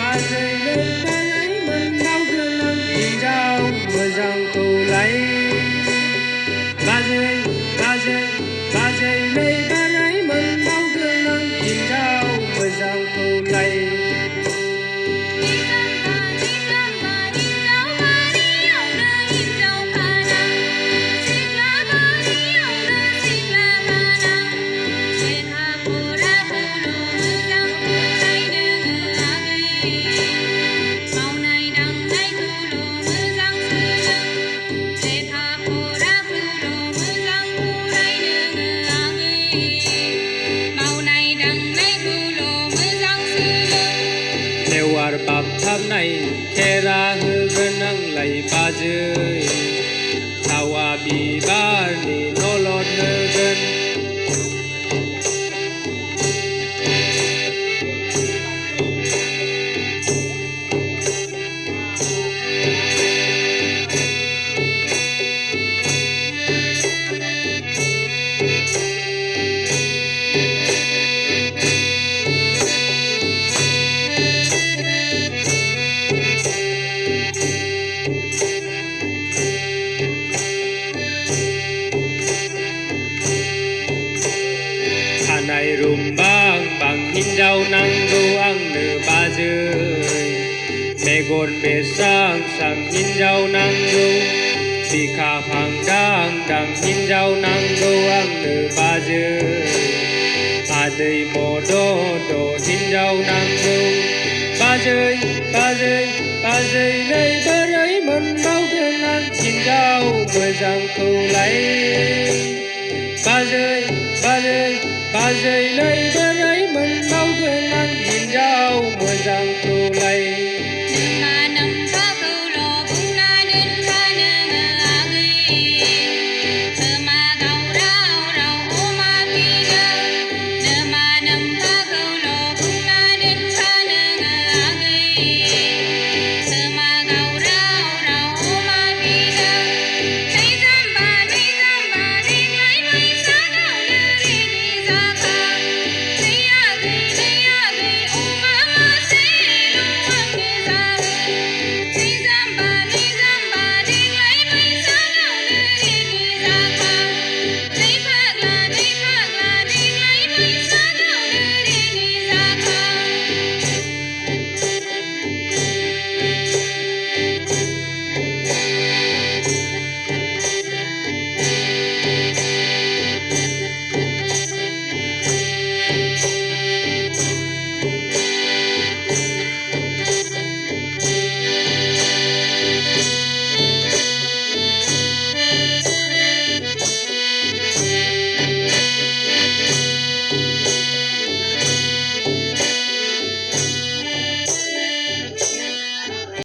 बाजै मोनबावगोन आं हिन्जाव मोजांखौलाय बाजै बाजै बाजैलै बाराय मोनबावगोन आं हिन्जाव मोजांखौलाय लेवार बाबथाबनाय खेरा होगोन आंलाय बाजै दावा बिबारनि नलद होगोन खानाय रुम्बां बां हिन्जाव नांगौ आंनो बाजै मेगन बेस्रां स्रां हिन्जाव नांगौ बिखा फांदां दां हिन्जाव नांगौ आंनो बाजै आदै मदद हिन्जाव नांगौ बाजै बाजै बाजैलै बोरै मोनबावगोन आं हिन्जाव मोजांखौलाय बाजै बाजै बाजैलै बोरै मोनबावगोन आं हिन्जाव मोजांखौ